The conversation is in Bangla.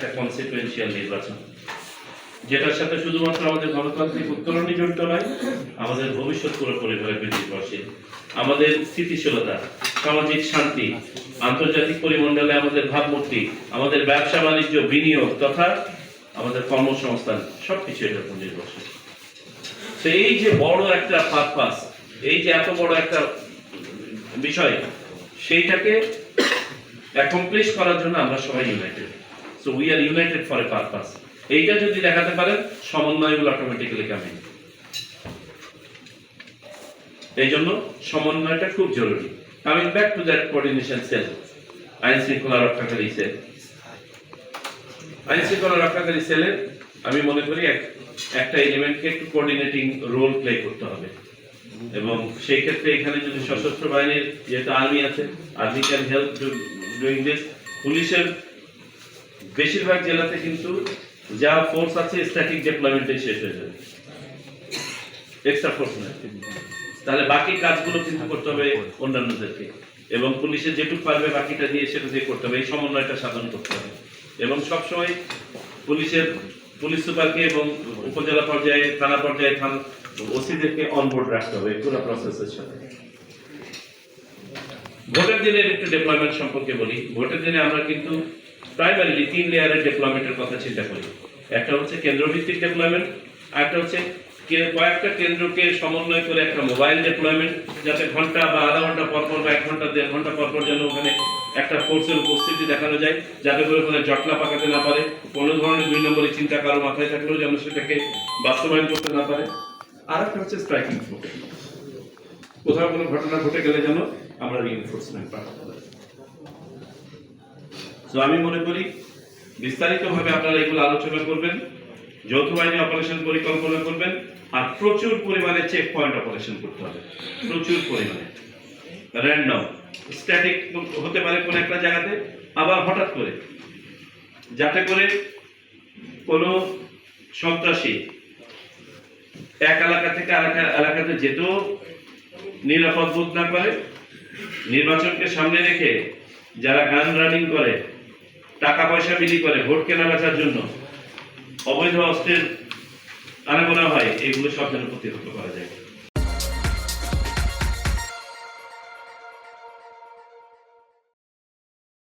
একটা কনসিকুয়েন্সিয়াল নির্বাচন, যেটার সাথে শুধুমাত্র আমাদের গণতান্ত্রিক উত্তরণই জড়িত নয়, আমাদের ভবিষ্যৎ পুরোপুরিভাবে নির্ভরশীল। আমাদের স্থিতিশীলতা, সামাজিক শান্তি, আন্তর্জাতিক পরিমণ্ডলে আমাদের ভাবমূর্তি, আমাদের ব্যবসা বাণিজ্য, বিনিয়োগ তথা আমাদের কর্মসংস্থান সবকিছু এটার উপর নির্ভরশীল। তো এই যে বড় একটা পারপাস, এই যে এত বড় একটা বিষয়, সেইটাকে অ্যাকমপ্লিশ করার জন্য আমরা সবাই United. So we are United for a purpose. এইটা যদি দেখাতে পারেন, সমন্বয় উইল অটোমেটিক্যালি কাম ইন। এই জন্য সমন্বয়টা খুব জরুরি। Coming back to that coordination cell, আইন শৃঙ্খলা রক্ষাকারী সেল। আইন শৃঙ্খলা রক্ষাকারী সেলে আমি মনে করি একটা এলিমেন্টকে একটু কোঅর্ডিনেটিং রোল প্লে করতে হবে, এবং সেই ক্ষেত্রে এখানে যদি সশস্ত্র বাহিনীর যেহেতু আর্মি আছে, army can help doing this. পুলিশের বেশিরভাগ জেলাতে কিন্তু যা ফোর্স আছে স্ট্যাটিক ডিপ্লয়মেন্টে শেষ হয়ে যাবে, এক্সট্রা ফোর্স না। তাহলে বাকি কাজগুলো কিন্তু করতে হবে অন্যান্যদেরকে, এবং পুলিশের যেটুকু পারবে বাকিটা দিয়ে সেটা দিয়ে করতে হবে। এই সমন্বয়টা সাধন করতে হবে, এবং সবসময় পুলিশ সুপারকে এবং উপজেলা পর্যায়ে, থানা পর্যায়ে ওসিদেরকে অনবোর্ড রাখতে হবে পুরো প্রসেসের সাথে। ভোটের দিনের একটু ডেপ্লয়মেন্ট সম্পর্কে বলি। ভোটের দিনে আমরা কিন্তু প্রাইমারিলি 3 লেয়ারের ডেপ্লয়মেন্টের কথা চিন্তা করি। একটা হচ্ছে কেন্দ্রভিত্তিক ডেপ্লয়মেন্ট, আরেকটা হচ্ছে কয়েকটা কেন্দ্রকে সমন্বয় করে একটা মোবাইল ডেপ্লয়মেন্ট, যাতে ঘন্টা বা আধা ঘন্টা পরপর বা 1 ঘন্টা 1.5 ঘন্টা পরপর যেন ওখানে একটা ফোর্সের উপস্থিতি দেখানো যায়, যাতে করে ওখানে জটলা পাকাতে না পারে, কোনো ধরনের 2 নম্বরের চিন্তা কারো মাথায় থাকলেও যেন সেটাকে বাস্তবায়ন করতে না পারে। আর একটা হচ্ছে স্ট্রাইকিং ফোর্স, কোথাও কোনো ঘটনা ঘটে গেলে যেন আমরা রিইনফোর্সমেন্ট পাঠাতে পারি। তো আমি মনে করি বিস্তারিতভাবে আপনারা এগুলো আলোচনা করবেন, যৌথ বাহিনী অপারেশন পরিকল্পনা করবেন, আর প্রচুর পরিমাণে চেক পয়েন্ট অপারেশন করতে হবে, প্রচুর পরিমাণে। র্যান্ডম স্ট্যাটিক হতে পারে কোন একটা জায়গাতে, আবার হঠাৎ করে, যাতে করে কোনো সন্ত্রাসী এক এলাকা থেকে আরেক এলাকাতে যেতেও নিরাপদ বোধ না করে। নির্বাচনকে সামনে রেখে যারা গান রানিং করে, টাকা পয়সা বিলি করে ভোট কেনা বেচার জন্য, অবৈধ অস্ত্রের আনাগোনা হয়, এগুলো সব যেন প্রতিহত করা যায়।